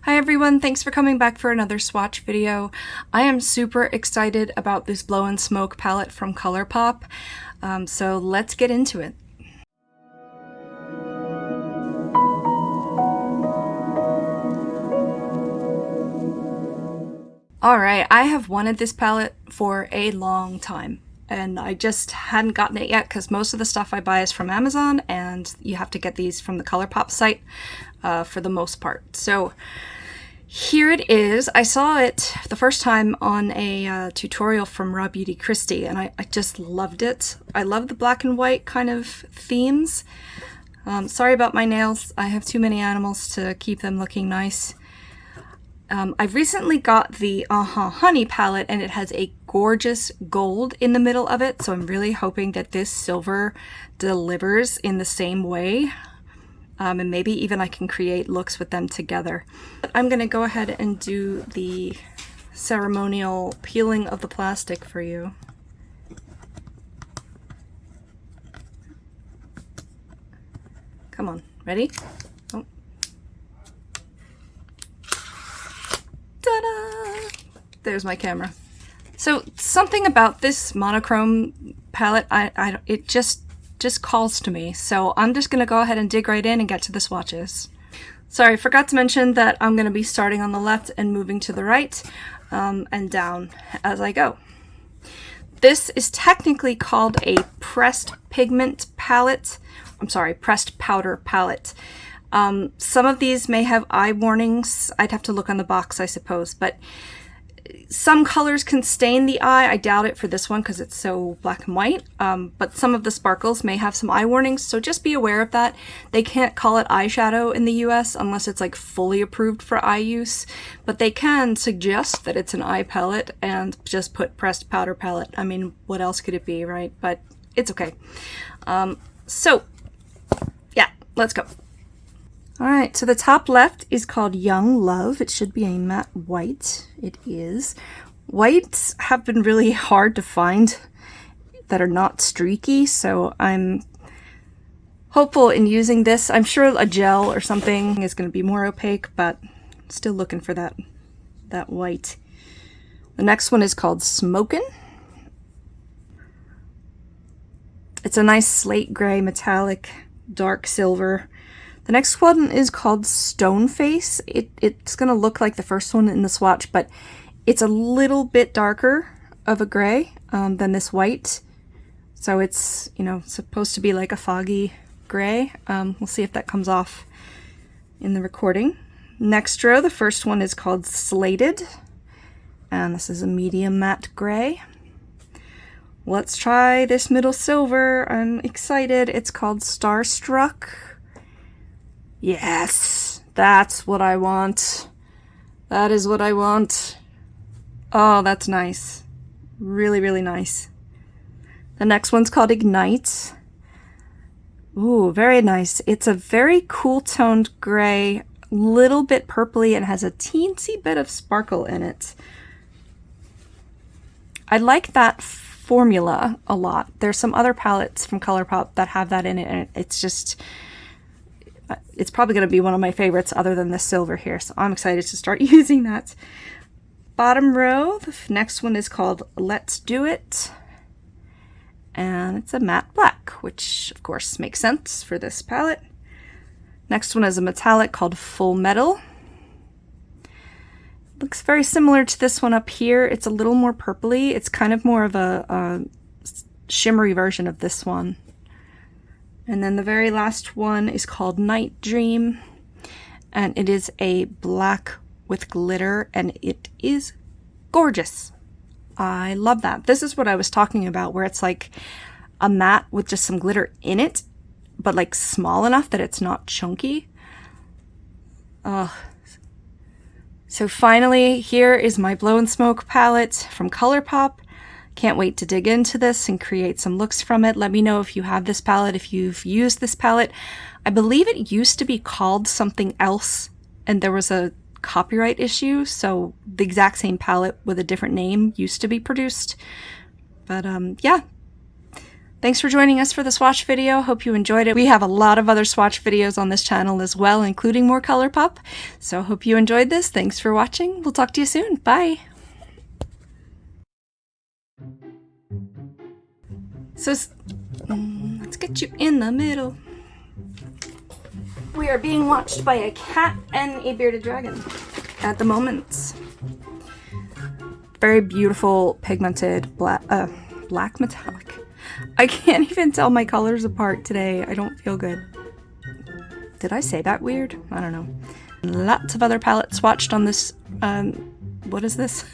Hi everyone, thanks for coming back for another swatch video. I am super excited about this Blowin Smoke palette from Colourpop, so let's get into it. Alright, I have wanted this palette for a long time, and I just hadn't gotten it yet because most of the stuff I buy is from Amazon, and you have to get these from the Colourpop site for the most part. So here it is. I saw it the first time on a tutorial from Raw Beauty Christie, and I just loved it. I love the black and white kind of themes. Sorry about my nails. I have too many animals to keep them looking nice. I've recently got the Honey palette, and it has a gorgeous gold in the middle of it, so I'm really hoping that this silver delivers in the same way. And maybe even I can create looks with them together. But I'm going to go ahead and do the ceremonial peeling of the plastic for you. Come on, ready? Oh. Ta-da! There's my camera. So something about this monochrome palette, it just calls to me. So I'm just going to go ahead and dig right in and get to the swatches. Sorry, I forgot to mention that I'm going to be starting on the left and moving to the right and down as I go. This is technically called a pressed pigment palette. I'm sorry, pressed powder palette. Some of these may have eye warnings. I'd have to look on the box, I suppose, but some colors can stain the eye. I doubt it for this one because it's so black and white, but some of the sparkles may have some eye warnings, so just be aware of that. They can't call it eyeshadow in the US unless it's like fully approved for eye use, but they can suggest that it's an eye palette and just put pressed powder palette. I mean, what else could it be, right? But it's okay. So yeah, let's go. Alright, so the top left is called Young Love. It should be a matte white. It is. Whites have been really hard to find that are not streaky, so I'm hopeful in using this. I'm sure a gel or something is going to be more opaque, but still looking for that white. The next one is called Smokin'. It's a nice slate gray, metallic, dark silver. The next one is called Stone Face. It's going to look like the first one in the swatch, but it's a little bit darker of a gray than this white. So it's, you know, supposed to be like a foggy gray. We'll see if that comes off in the recording. Next row, the first one is called Slated, and this is a medium matte gray. Let's try this middle silver. I'm excited. It's called Starstruck. Yes, that's what I want. That is what I want. Oh, that's nice. Really, really nice. The next one's called Ignite. Ooh, very nice. It's a very cool toned gray, little bit purpley, and has a teensy bit of sparkle in it. I like that formula a lot. There's some other palettes from Colourpop that have that in it, and it's probably going to be one of my favorites other than the silver here, so I'm excited to start using that. Bottom row, the next one is called Let's Do It, and it's a matte black, which of course makes sense for this palette. Next one is a metallic called Full Metal. Looks very similar to this one up here. It's a little more purpley. It's kind of more of a shimmery version of this one. And then the very last one is called Night Dream, and it is a black with glitter, and it is gorgeous. I love that. This is what I was talking about, where it's like a matte with just some glitter in it, but like small enough that it's not chunky. So finally, here is my Blowin Smoke palette from Colourpop. Can't wait to dig into this and create some looks from it. Let me know if you have this palette, if you've used this palette. I believe it used to be called something else, and there was a copyright issue, so the exact same palette with a different name used to be produced. But yeah, Thanks for joining us for the swatch video. Hope you enjoyed it. We have a lot of other swatch videos on this channel as well, including more Colourpop. So hope you enjoyed this. Thanks for watching. We'll talk to you soon. Bye. So let's get you in the middle. We are being watched by a cat and a bearded dragon at the moment. Very beautiful pigmented black metallic. I can't even tell my colors apart today. I don't feel good. Did I say that weird? I don't know. Lots of other palettes swatched on this. What is this?